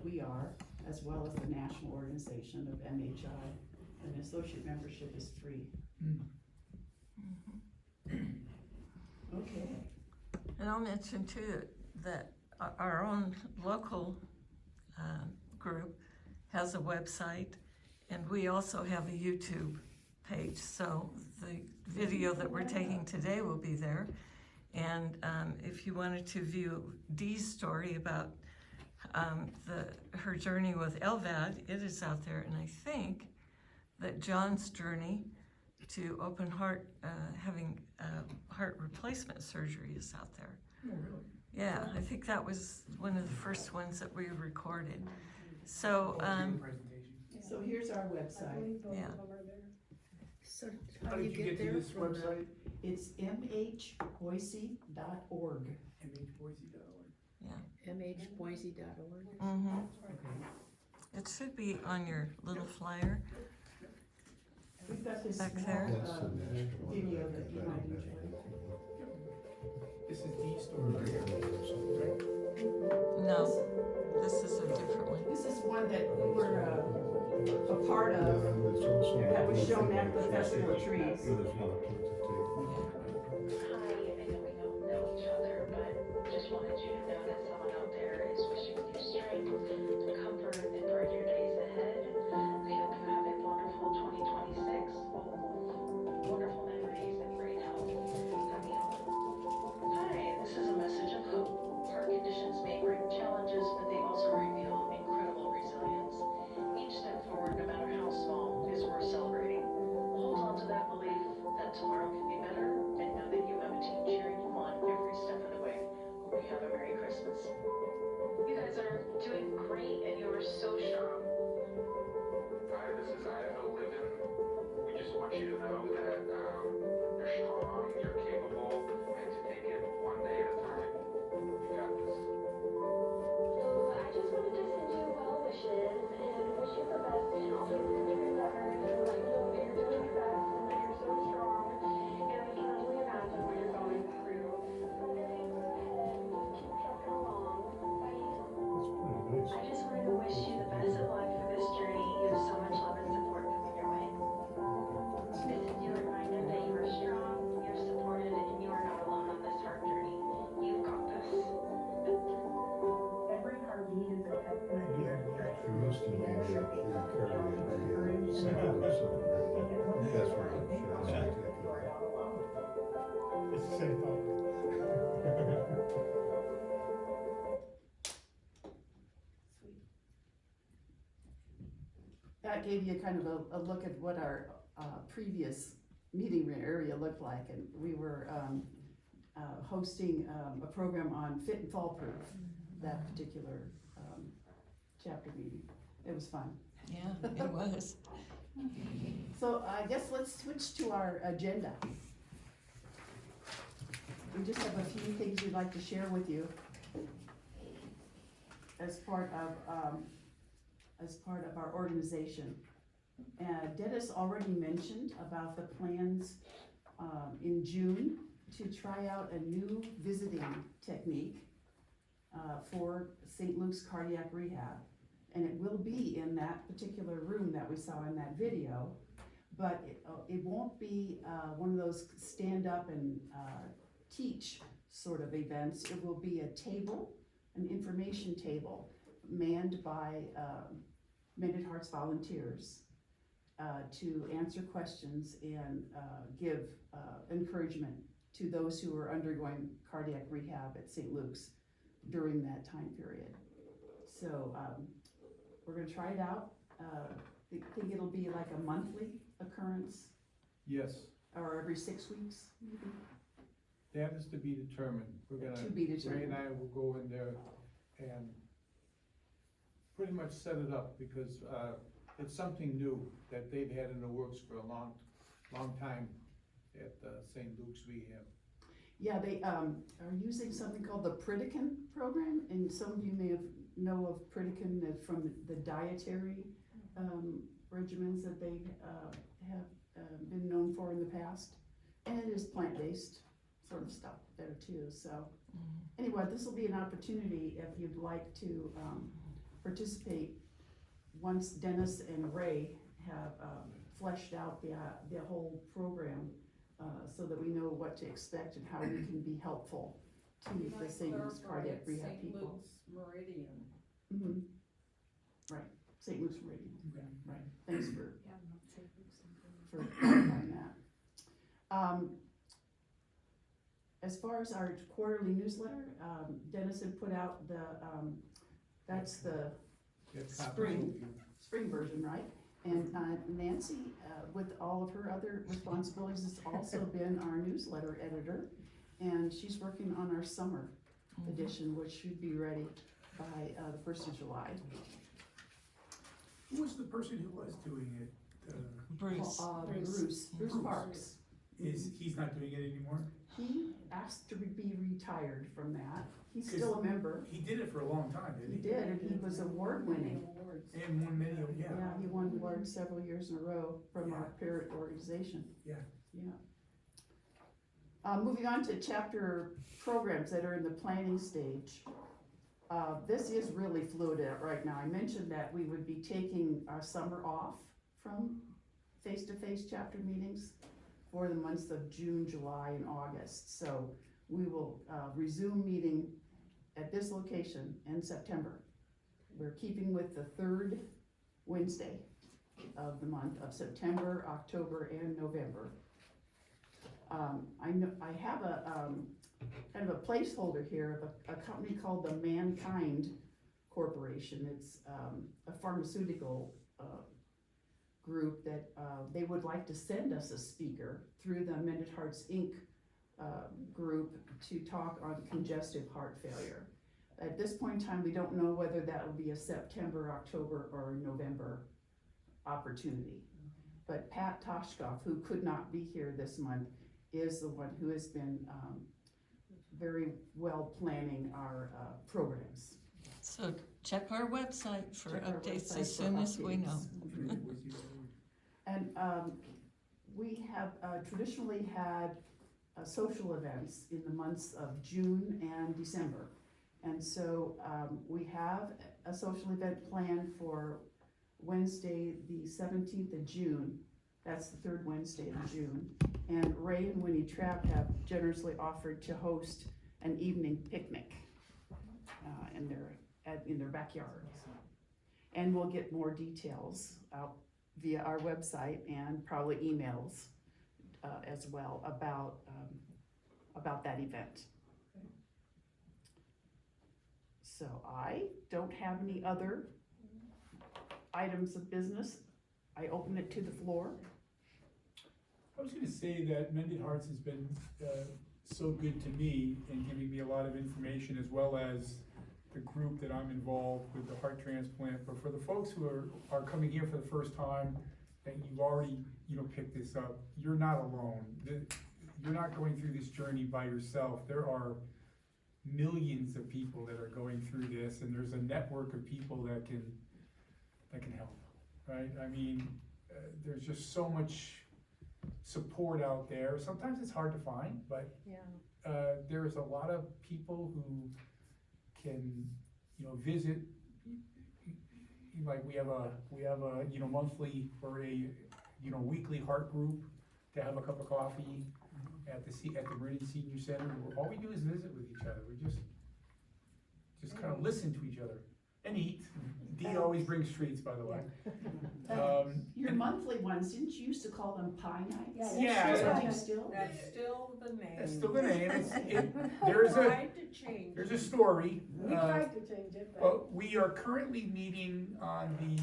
we are, as well as the national organization of MHI. And associate membership is free. Okay. And I'll mention too that our own local group has a website, and we also have a YouTube page. So the video that we're taking today will be there. And if you wanted to view Dee's story about her journey with LVAD, it is out there. And I think that John's journey to open heart, having heart replacement surgery is out there. Oh, really? Yeah, I think that was one of the first ones that we recorded. So, So here's our website. yeah. So How did you get to this website? It's mhboise.org. mhboise.org. mhboise.org. Mm-hmm. Okay. It should be on your little flyer. We've got this Back small there. video that you might enjoy. This is the story right here. No, this is a different one. This is one that we were a part of, that was shown at the Festival of Trees. Hi, I know we don't know each other, but just wanted you to know that someone out there is wishing you strength, comfort, and brighter days ahead. We hope you have a wonderful 2026, full of wonderful memories and great health. Happy home. Hi, this is a message of hope. Heart conditions may bring challenges, but they also reveal incredible resilience. Each step forward, no matter how small, is worth celebrating. Hold on to that belief that tomorrow can be better, and know that you have a team cheering you on every step of the way. Hope you have a Merry Christmas. You guys are doing great, and you are so strong. Hi, this is Idaho Living. We just want you to know that you're strong, you're capable, and to take it one day at a time. You got this. So I just wanted to send you well wishes and wish you the best in all the future endeavors. Let you know that you're doing your best and that you're so strong. And I can only imagine what you're going through. So the days ahead, keep trucking along. Bye. I just wanted to wish you the best of luck for this journey. You have so much love and support coming your way. This is your reminder that you are strong, you're supported, and you are not alone on this hard journey. You've got this. Every heartbeat is a testament to your It's the same thought. That gave you kind of a look at what our previous meeting room area looked like, and we were hosting a program on fit and fall proof, that particular chapter meeting. It was fun. Yeah, it was. So I guess let's switch to our agenda. We just have a few things we'd like to share with you as part of our organization. Dennis already mentioned about the plans in June to try out a new visiting technique for St. Luke's Cardiac Rehab. And it will be in that particular room that we saw in that video, but it won't be one of those stand up and teach sort of events. It will be a table, an information table, manned by Mended Hearts volunteers to answer questions and give encouragement to those who are undergoing cardiac rehab at St. Luke's during that time period. So we're gonna try it out. I think it'll be like a monthly occurrence Yes, or every 6 weeks, maybe. that is to be determined. We're gonna, To be Ray determined. and I will go in there and pretty much set it up, because it's something new that they've had in the works for a long time at St. Luke's Rehab. Yeah, they are using something called the Pritikin program, and some of you may know of Pritikin from the dietary regimens that they have been known for in the past. And it is plant-based sort of stuff there too. So anyway, this will be an opportunity if you'd like to participate once Dennis and Ray have fleshed out the whole program, so that we know what to expect and how we can be helpful to the St. Luke's cardiac rehab people. Meridian. Mhm. Right, St. Luke's Meridian, right, thanks for clarifying that. As far as our quarterly newsletter, Dennis had put out that's the Get copies Spring. of you. spring version, right? And Nancy, with all of her other responsibilities, has also been our newsletter editor. And she's working on our summer edition, which should be ready by the 1st of July. Who was the person who was doing it? Bruce. Bruce Parks. He's not doing it anymore? He asked to be retired from that. He's still a member. He did it for a long time, He didn't he? did, and he was award winning. And won many, yeah. Yeah, he won awards several years in a row from our parent organization. Yeah. Yeah. Moving on to chapter programs that are in the planning stage. This is really fluid right now. I mentioned that we would be taking our summer off from face-to-face chapter meetings for the months of June, July, and August. So we will resume meeting at this location in September. We're keeping with the third Wednesday of the month of September, October, and November. I have a kind of a placeholder here of a company called the Mankind Corporation. It's a pharmaceutical group that they would like to send us a speaker through the Mended Hearts Inc. Group to talk on congestive heart failure. At this point in time, we don't know whether that will be a September, October, or November opportunity. But Pat Toshkoff, who could not be here this month, is the one who has been very well planning our programs. So check our website for Check our updates website as for soon as we know. updates. And we have traditionally had social events in the months of June and December. And so we have a social event planned for Wednesday, the 17th of June. That's the third Wednesday of June. And Ray and Winnie Trapp have generously offered to host an evening picnic in their backyard. And we'll get more details out via our website and probably emails as well about that event. So I don't have any other items of business. I open it to the floor. I was gonna say that Mended Hearts has been so good to me in giving me a lot of information, as well as the group that I'm involved with, the heart transplant. But for the folks who are coming here for the first time, that you've already, picked this up, you're not alone. You're not going through this journey by yourself. There are millions of people that are going through this, and there's a network of people that can help, right? I mean, there's just so much support out there. Sometimes it's hard to find, but there's a lot of people who can, visit. Like we have a monthly or a weekly heart group to have a cup of coffee at the Meridian Senior Center. All we do is visit with each other. We just kind of listen to each other and eat. Dee always brings treats, by the way. Your monthly ones, didn't you used to call them pie nights? Yeah, Is that yeah. still? That's still the name. That's still the name. We There's tried to change a it. story. We tried to change it, but But we are currently meeting on the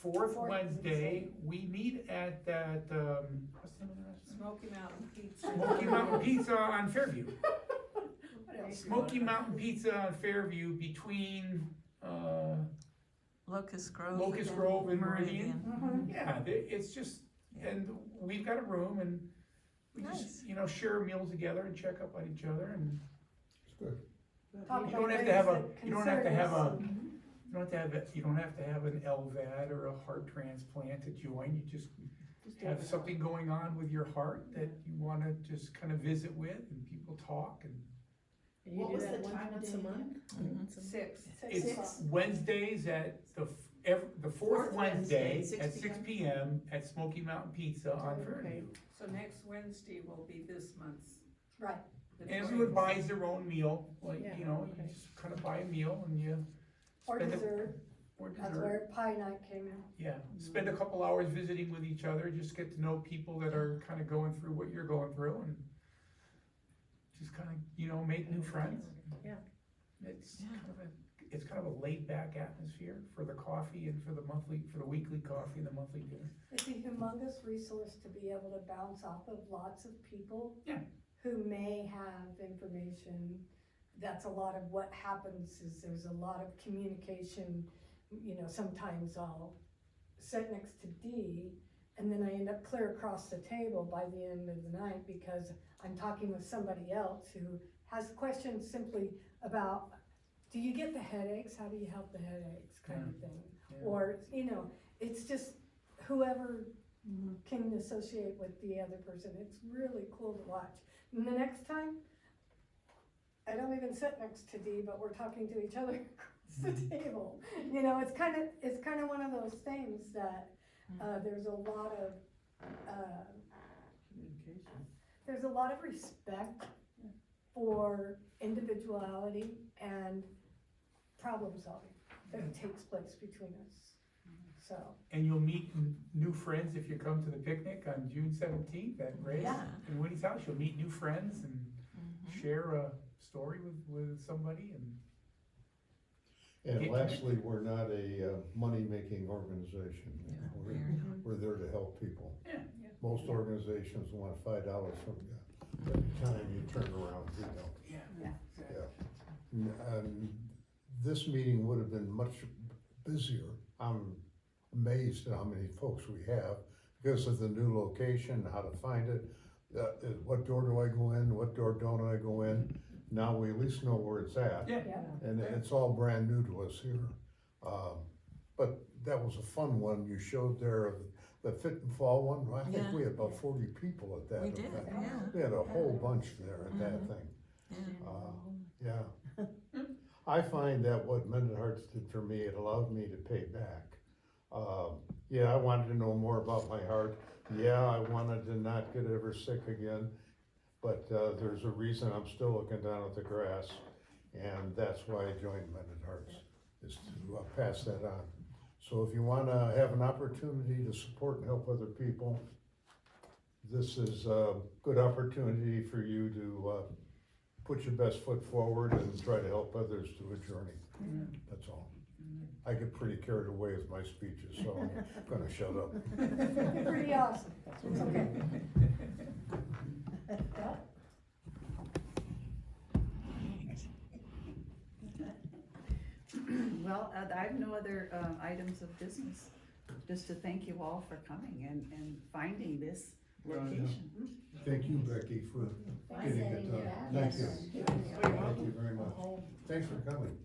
fourth Wednesday. We meet at that, what's the name of the restaurant? Smoky Mountain Pizza. Smoky Mountain Pizza on Fairview. What else you Smoky want? Mountain Pizza on Fairview between, Locust Grove. Locust Grove and Meridian. Yeah, it's just, Yeah. and we've got a room and we just, share a meal together and check up on each other, and It's good. talk you don't about have to things have that you don't have to have concern you don't have to have an LVAD or a heart transplant to join. You just have something going on with your heart that you wanna just kind of visit with, and people talk, and And you What do was that the time of once day a month? Mhm. Once a month? 6. It's Six. Wednesdays at the fourth Fourth Wednesday, Wednesday at 6 p.m. at Smoky Mountain Pizza on Okay. Fairview. So next Wednesday will be this month's. Right. the And everyone 20th. buys their own meal, like, Yeah, you know, okay. you just kind of buy a meal and you Or spend it, dessert, or that's dessert. where pie night came in. Yeah, spend a couple hours visiting with each other, just get to know people that are kind of going through what you're going through and just kind of, you know, make new friends. Yeah. It's kind of a laid back atmosphere for the coffee and for the weekly coffee and the monthly dinner. It's a humongous resource to be able to bounce off of lots of people. Yeah. Who may have information. That's a lot of what happens is there's a lot of communication. You know, sometimes I'll sit next to Dee and then I end up clear across the table by the end of the night because I'm talking with somebody else who has questions simply about, do you get the headaches? How do you help the headaches kind of thing? Yeah. Or, you know, it's just whoever can associate with the other person. It's really cool to watch. And the next time, I don't even sit next to Dee, but we're talking to each other across the table. You know, it's kind of one of those things that, there's a lot of, Communication. there's a lot of respect for individuality and problem solving that takes place between us, so. And you'll meet new friends if you come to the picnic on June 17th at Ray's Yeah. in Winnie's house. You'll meet new friends and Mhm. share a story with somebody and. And lastly, we're not a money-making organization. We're there to help people. Yeah. Most organizations want $5 from you every time you turn around, you know. Yeah. And this meeting would have been much busier. I'm amazed at how many folks we have because of the new location, how to find it. What door do I go in? What door don't I go in? Now we at least know where it's at. Yeah. And it's all brand new to us here. But that was a fun one you showed there, of the Fit and Fall one. I think Yeah. we had about 40 people at that We event. did, yeah. We had a whole bunch there at that Mhm. thing. Yeah. Yeah. I find that what Mended Hearts did for me, it allowed me to pay back. Yeah, I wanted to know more about my heart. Yeah, I wanted to not get ever sick again. But there's a reason I'm still looking down at the grass, and that's why I joined Mended Hearts, is to pass that on. So if you wanna have an opportunity to support and help other people, this is a good opportunity for you to put your best foot forward and try to help others through a journey. That's all. I get pretty carried away with my speeches, so I'm gonna shut up. You're pretty awesome. It's okay. Yeah. Well, I have no other items of business, just to thank you all for coming and finding this location. Thank you, Becky, for getting it done. Thank you. Thank you very much. Thanks for coming.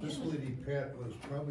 This lady, Pat, was probably